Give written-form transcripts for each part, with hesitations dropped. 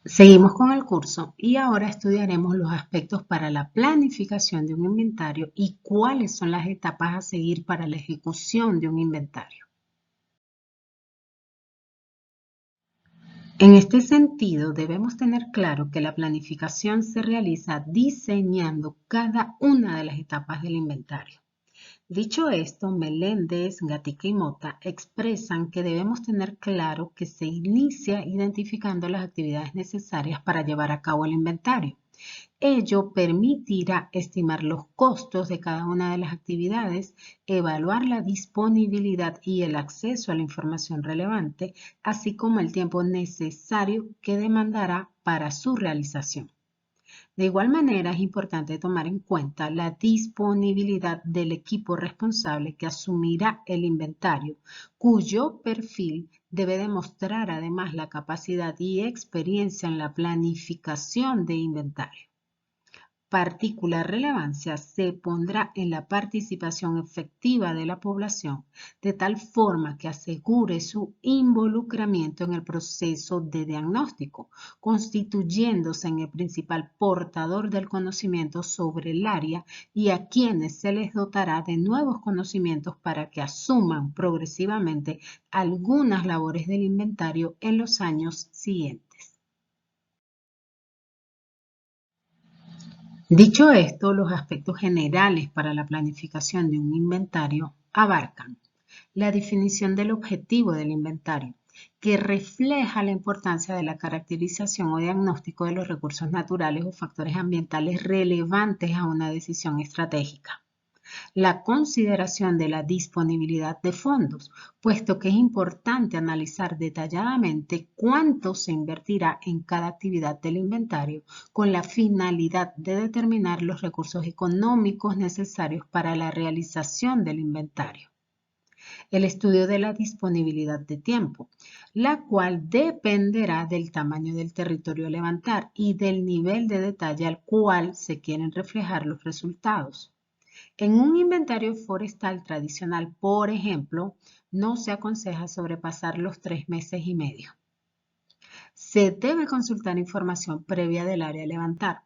Seguimos con el curso y ahora estudiaremos los aspectos para la planificación de un inventario y cuáles son las etapas a seguir para la ejecución de un inventario. En este sentido, debemos tener claro que la planificación se realiza diseñando cada una de las etapas del inventario. Dicho esto, Meléndez, Gatica y Mota expresan que debemos tener claro que se inicia identificando las actividades necesarias para llevar a cabo el inventario. Ello permitirá estimar los costos de cada una de las actividades, evaluar la disponibilidad y el acceso a la información relevante, así como el tiempo necesario que demandará para su realización. De igual manera, es importante tomar en cuenta la disponibilidad del equipo responsable que asumirá el inventario, cuyo perfil debe demostrar además la capacidad y experiencia en la planificación de inventario. Particular relevancia se pondrá en la participación efectiva de la población, de tal forma que asegure su involucramiento en el proceso de diagnóstico, constituyéndose en el principal portador del conocimiento sobre el área y a quienes se les dotará de nuevos conocimientos para que asuman progresivamente algunas labores del inventario en los años siguientes. Dicho esto, los aspectos generales para la planificación de un inventario abarcan la definición del objetivo del inventario, que refleja la importancia de la caracterización o diagnóstico de los recursos naturales o factores ambientales relevantes a una decisión estratégica. La consideración de la disponibilidad de fondos, puesto que es importante analizar detalladamente cuánto se invertirá en cada actividad del inventario con la finalidad de determinar los recursos económicos necesarios para la realización del inventario. El estudio de la disponibilidad de tiempo, la cual dependerá del tamaño del territorio a levantar y del nivel de detalle al cual se quieren reflejar los resultados. En un inventario forestal tradicional, por ejemplo, no se aconseja sobrepasar los 3 meses y medio. Se debe consultar información previa del área a levantar,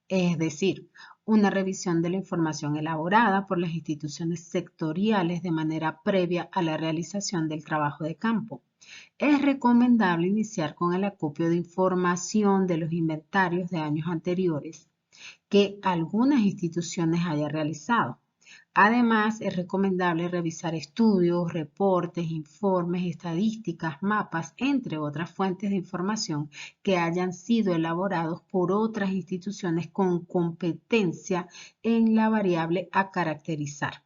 es decir, una revisión de la información elaborada por las instituciones sectoriales de manera previa a la realización del trabajo de campo. Es recomendable iniciar con el acopio de información de los inventarios de años anteriores que algunas instituciones hayan realizado. Además, es recomendable revisar estudios, reportes, informes, estadísticas, mapas, entre otras fuentes de información que hayan sido elaborados por otras instituciones con competencia en la variable a caracterizar.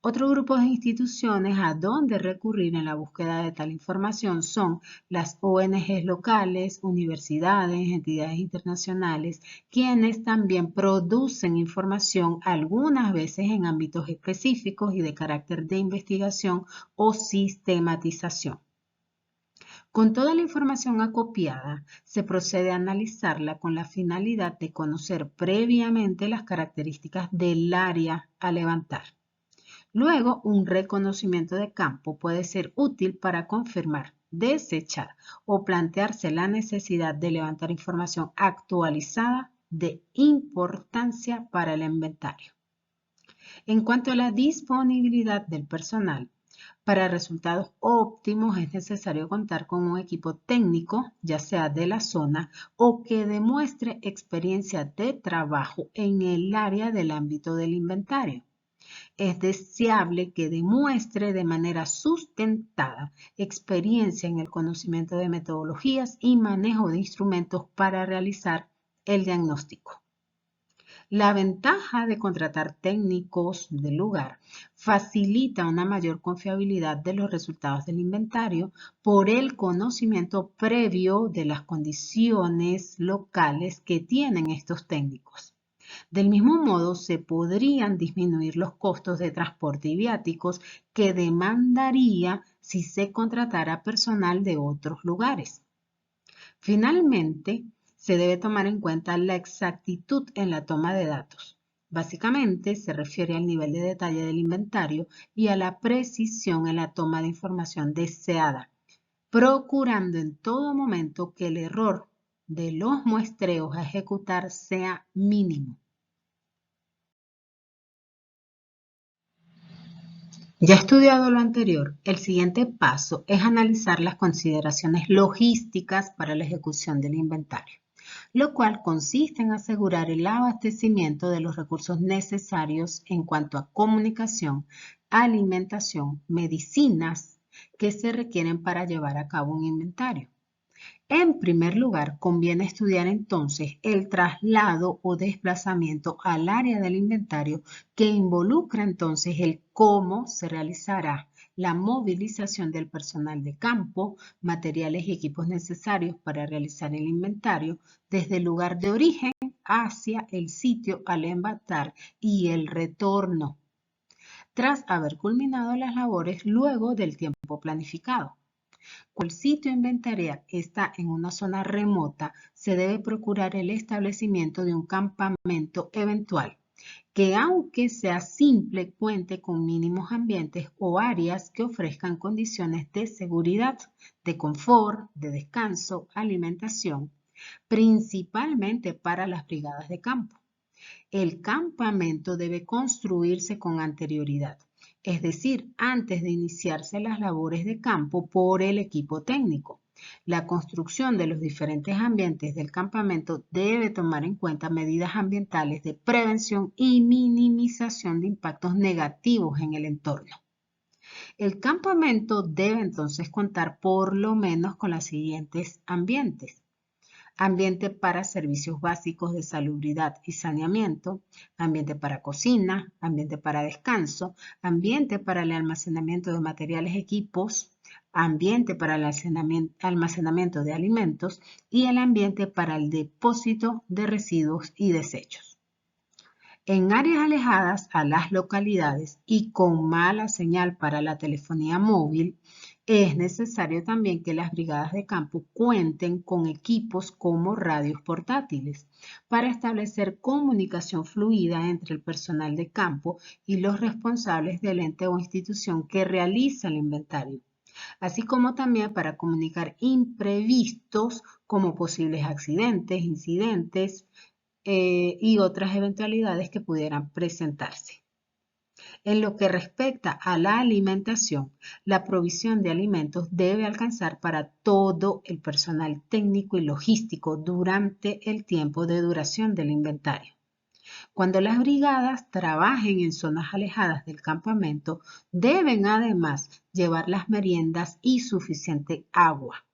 Otro grupo de instituciones a donde recurrir en la búsqueda de tal información son las ONGs locales, universidades, entidades internacionales, quienes también producen información algunas veces en ámbitos específicos y de carácter de investigación o sistematización. Con toda la información acopiada, se procede a analizarla con la finalidad de conocer previamente las características del área a levantar. Luego, un reconocimiento de campo puede ser útil para confirmar, desechar o plantearse la necesidad de levantar información actualizada de importancia para el inventario. En cuanto a la disponibilidad del personal, para resultados óptimos es necesario contar con un equipo técnico, ya sea de la zona o que demuestre experiencia de trabajo en el área del ámbito del inventario. Es deseable que demuestre de manera sustentada experiencia en el conocimiento de metodologías y manejo de instrumentos para realizar el diagnóstico. La ventaja de contratar técnicos del lugar facilita una mayor confiabilidad de los resultados del inventario por el conocimiento previo de las condiciones locales que tienen estos técnicos. Del mismo modo, se podrían disminuir los costos de transporte y viáticos que demandaría si se contratara personal de otros lugares. Finalmente, se debe tomar en cuenta la exactitud en la toma de datos. Básicamente, se refiere al nivel de detalle del inventario y a la precisión en la toma de información deseada, procurando en todo momento que el error de los muestreos a ejecutar sea mínimo. Ya estudiado lo anterior, el siguiente paso es analizar las consideraciones logísticas para la ejecución del inventario, lo cual consiste en asegurar el abastecimiento de los recursos necesarios en cuanto a comunicación, alimentación, medicinas que se requieren para llevar a cabo un inventario. En primer lugar, conviene estudiar entonces el traslado o desplazamiento al área del inventario que involucra entonces el cómo se realizará la movilización del personal de campo, materiales y equipos necesarios para realizar el inventario desde el lugar de origen hacia el sitio al inventar y el retorno, tras haber culminado las labores luego del tiempo planificado. Cuando el sitio inventariado está en una zona remota, se debe procurar el establecimiento de un campamento eventual, que aunque sea simple, cuente con mínimos ambientes o áreas que ofrezcan condiciones de seguridad, de confort, de descanso, alimentación, principalmente para las brigadas de campo. El campamento debe construirse con anterioridad, es decir, antes de iniciarse las labores de campo por el equipo técnico. La construcción de los diferentes ambientes del campamento debe tomar en cuenta medidas ambientales de prevención y minimización de impactos negativos en el entorno. El campamento debe entonces contar por lo menos con los siguientes ambientes: ambiente para servicios básicos de salubridad y saneamiento, ambiente para cocina, ambiente para descanso, ambiente para el almacenamiento de materiales y equipos, ambiente para el almacenamiento de alimentos y el ambiente para el depósito de residuos y desechos. En áreas alejadas a las localidades y con mala señal para la telefonía móvil, es necesario también que las brigadas de campo cuenten con equipos como radios portátiles para establecer comunicación fluida entre el personal de campo y los responsables del ente o institución que realiza el inventario, así como también para comunicar imprevistos como posibles accidentes, incidentes y otras eventualidades que pudieran presentarse. En lo que respecta a la alimentación, la provisión de alimentos debe alcanzar para todo el personal técnico y logístico durante el tiempo de duración del inventario. Cuando las brigadas trabajen en zonas alejadas del campamento, deben además llevar las meriendas y suficiente agua.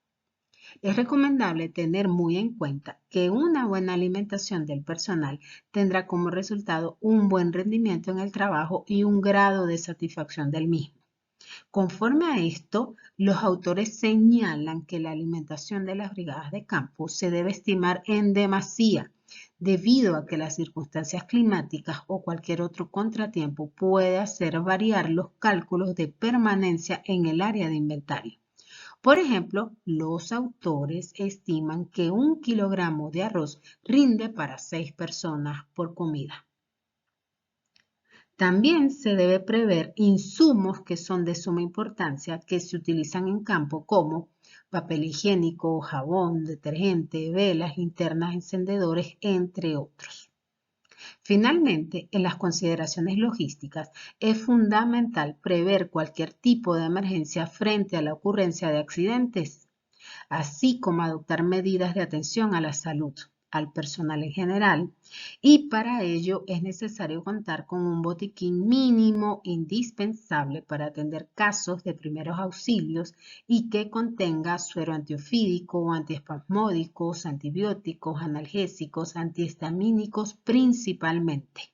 Es recomendable tener muy en cuenta que una buena alimentación del personal tendrá como resultado un buen rendimiento en el trabajo y un grado de satisfacción del mismo. Conforme a esto, los autores señalan que la alimentación de las brigadas de campo se debe estimar en demasía, debido a que las circunstancias climáticas o cualquier otro contratiempo puede hacer variar los cálculos de permanencia en el área de inventario. Por ejemplo, los autores estiman que 1 kilogramo de arroz rinde para 6 personas por comida. También se debe prever insumos que son de suma importancia que se utilizan en campo como papel higiénico, jabón, detergente, velas, linternas, encendedores, entre otros. Finalmente, en las consideraciones logísticas, es fundamental prever cualquier tipo de emergencia frente a la ocurrencia de accidentes, así como adoptar medidas de atención a la salud, al personal en general, y para ello es necesario contar con un botiquín mínimo indispensable para atender casos de primeros auxilios y que contenga suero antiofídico, antiespasmódicos, antibióticos, analgésicos, antihistamínicos principalmente.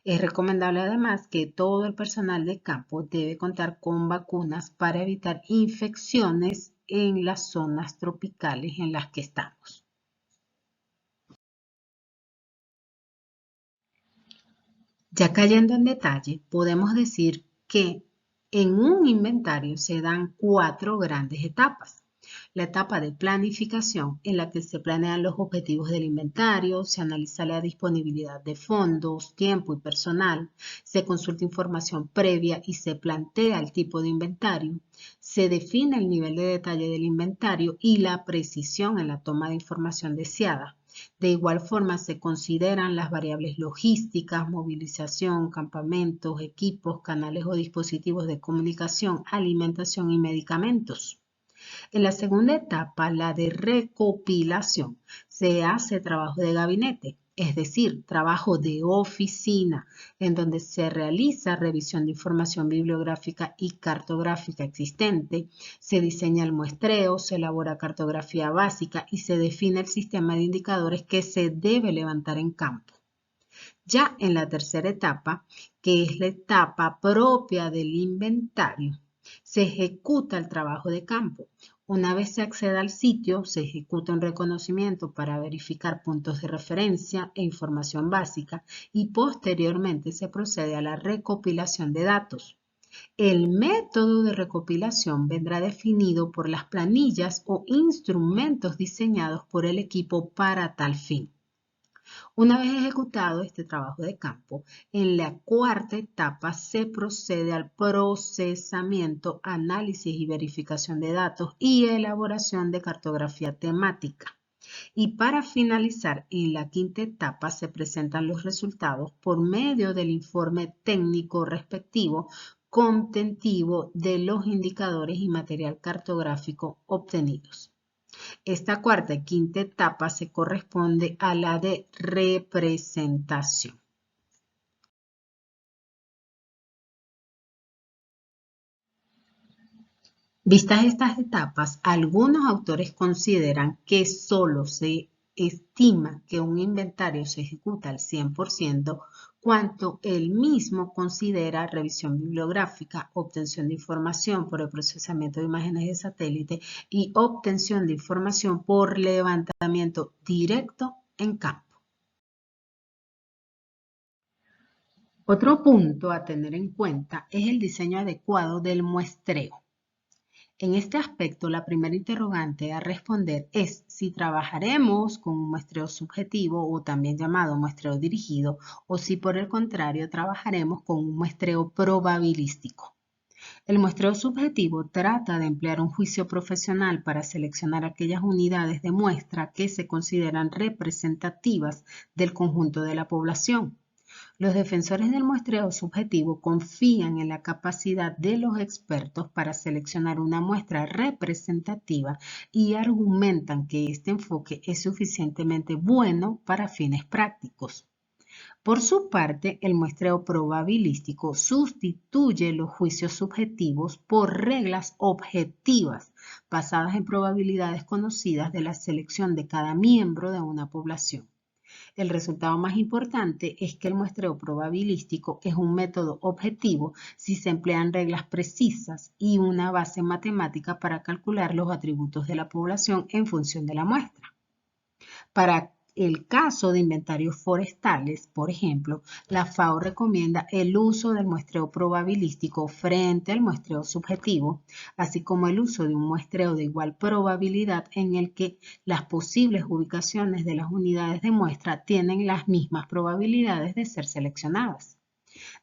Es recomendable además que todo el personal de campo debe contar con vacunas para evitar infecciones en las zonas tropicales en las que estamos. Ya cayendo en detalle, podemos decir que en un inventario se dan 4 grandes etapas. La etapa de planificación, en la que se planean los objetivos del inventario, se analiza la disponibilidad de fondos, tiempo y personal, se consulta información previa y se plantea el tipo de inventario, se define el nivel de detalle del inventario y la precisión en la toma de información deseada. De igual forma, se consideran las variables logísticas, movilización, campamentos, equipos, canales o dispositivos de comunicación, alimentación y medicamentos. En la segunda etapa, la de recopilación, se hace trabajo de gabinete, es decir, trabajo de oficina, en donde se realiza revisión de información bibliográfica y cartográfica existente, se diseña el muestreo, se elabora cartografía básica y se define el sistema de indicadores que se debe levantar en campo. Ya en la tercera etapa, que es la etapa propia del inventario, se ejecuta el trabajo de campo. Una vez se acceda al sitio, se ejecuta un reconocimiento para verificar puntos de referencia e información básica y posteriormente se procede a la recopilación de datos. El método de recopilación vendrá definido por las planillas o instrumentos diseñados por el equipo para tal fin. Una vez ejecutado este trabajo de campo, en la cuarta etapa se procede al procesamiento, análisis y verificación de datos y elaboración de cartografía temática. Y para finalizar, en la quinta etapa se presentan los resultados por medio del informe técnico respectivo contentivo de los indicadores y material cartográfico obtenidos. Esta cuarta y quinta etapa se corresponde a la de representación. Vistas estas etapas, algunos autores consideran que solo se estima que un inventario se ejecuta al 100% cuanto él mismo considera revisión bibliográfica, obtención de información por el procesamiento de imágenes de satélite y obtención de información por levantamiento directo en campo. Otro punto a tener en cuenta es el diseño adecuado del muestreo. En este aspecto, la primera interrogante a responder es si trabajaremos con un muestreo subjetivo o también llamado muestreo dirigido o si por el contrario trabajaremos con un muestreo probabilístico. El muestreo subjetivo trata de emplear un juicio profesional para seleccionar aquellas unidades de muestra que se consideran representativas del conjunto de la población. Los defensores del muestreo subjetivo confían en la capacidad de los expertos para seleccionar una muestra representativa y argumentan que este enfoque es suficientemente bueno para fines prácticos. Por su parte, el muestreo probabilístico sustituye los juicios subjetivos por reglas objetivas basadas en probabilidades conocidas de la selección de cada miembro de una población. El resultado más importante es que el muestreo probabilístico es un método objetivo si se emplean reglas precisas y una base matemática para calcular los atributos de la población en función de la muestra. Para el caso de inventarios forestales, por ejemplo, la FAO recomienda el uso del muestreo probabilístico frente al muestreo subjetivo, así como el uso de un muestreo de igual probabilidad en el que las posibles ubicaciones de las unidades de muestra tienen las mismas probabilidades de ser seleccionadas.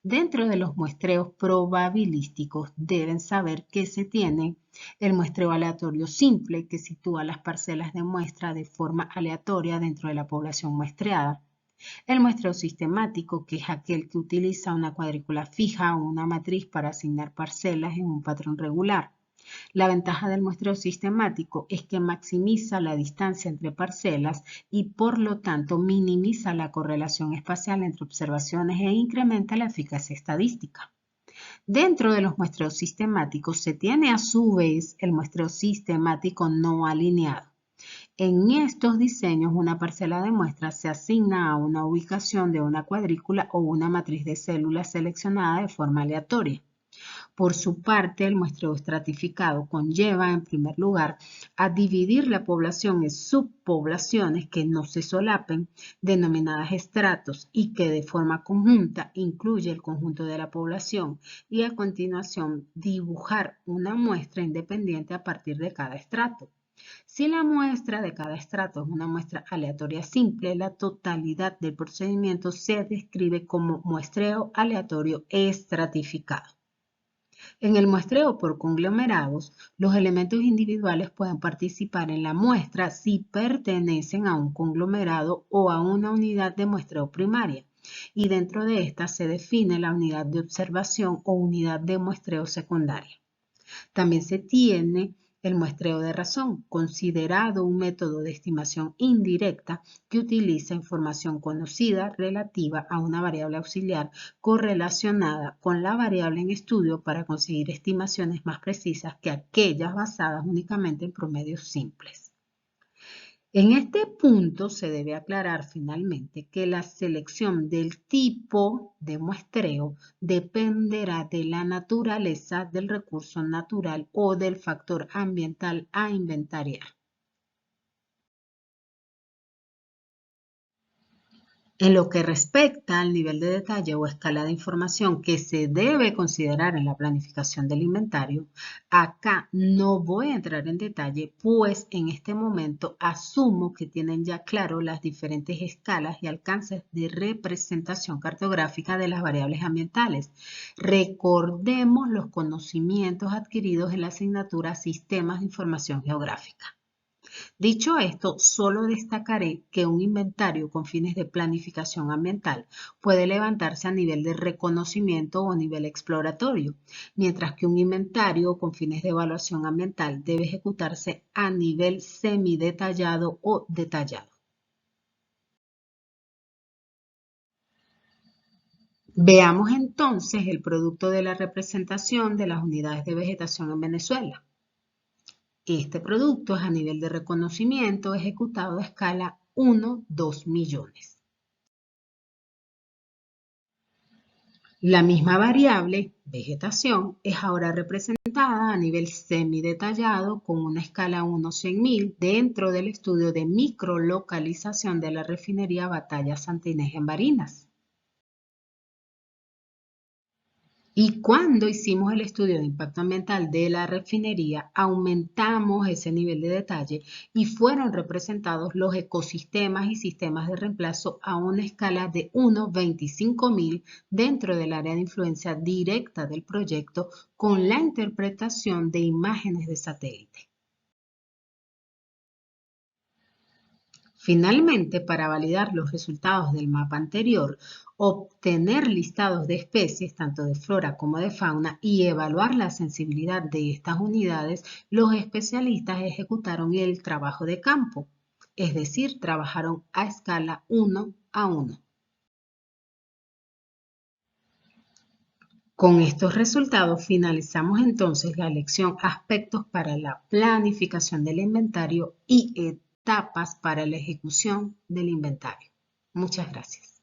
Dentro de los muestreos probabilísticos deben saber que se tiene el muestreo aleatorio simple, que sitúa las parcelas de muestra de forma aleatoria dentro de la población muestreada. El muestreo sistemático, que es aquel que utiliza una cuadrícula fija o una matriz para asignar parcelas en un patrón regular. La ventaja del muestreo sistemático es que maximiza la distancia entre parcelas y por lo tanto minimiza la correlación espacial entre observaciones e incrementa la eficacia estadística. Dentro de los muestreos sistemáticos se tiene a su vez el muestreo sistemático no alineado. En estos diseños, una parcela de muestra se asigna a una ubicación de una cuadrícula o una matriz de células seleccionada de forma aleatoria. Por su parte, el muestreo estratificado conlleva, en primer lugar, a dividir la población en subpoblaciones que no se solapen, denominadas estratos, y que de forma conjunta incluye el conjunto de la población, y a continuación dibujar una muestra independiente a partir de cada estrato. Si la muestra de cada estrato es una muestra aleatoria simple, la totalidad del procedimiento se describe como muestreo aleatorio estratificado. En el muestreo por conglomerados, los elementos individuales pueden participar en la muestra si pertenecen a un conglomerado o a una unidad de muestreo primaria, y dentro de esta se define la unidad de observación o unidad de muestreo secundaria. También se tiene el muestreo de razón, considerado un método de estimación indirecta que utiliza información conocida relativa a una variable auxiliar correlacionada con la variable en estudio para conseguir estimaciones más precisas que aquellas basadas únicamente en promedios simples. En este punto se debe aclarar finalmente que la selección del tipo de muestreo dependerá de la naturaleza del recurso natural o del factor ambiental a inventariar. En lo que respecta al nivel de detalle o escala de información que se debe considerar en la planificación del inventario, acá no voy a entrar en detalle, pues en este momento asumo que tienen ya claro las diferentes escalas y alcances de representación cartográfica de las variables ambientales. Recordemos los conocimientos adquiridos en la asignatura Sistemas de Información Geográfica. Dicho esto, solo destacaré que un inventario con fines de planificación ambiental puede levantarse a nivel de reconocimiento o nivel exploratorio, mientras que un inventario con fines de evaluación ambiental debe ejecutarse a nivel semidetallado o detallado. Veamos entonces el producto de la representación de las unidades de vegetación en Venezuela. Este producto es a nivel de reconocimiento ejecutado a escala 1-2 millones. La misma variable, vegetación, es ahora representada a nivel semidetallado con una escala 1-100.000 dentro del estudio de microlocalización de la refinería Batalla Santa Inés en Barinas. Y cuando hicimos el estudio de impacto ambiental de la refinería, aumentamos ese nivel de detalle y fueron representados los ecosistemas y sistemas de reemplazo a una escala de 1-25.000 dentro del área de influencia directa del proyecto con la interpretación de imágenes de satélite. Finalmente, para validar los resultados del mapa anterior, obtener listados de especies, tanto de flora como de fauna, y evaluar la sensibilidad de estas unidades, los especialistas ejecutaron el trabajo de campo, es decir, trabajaron a escala 1-1. Con estos resultados finalizamos entonces la lección Aspectos para la planificación del inventario y etapas para la ejecución del inventario. Muchas gracias.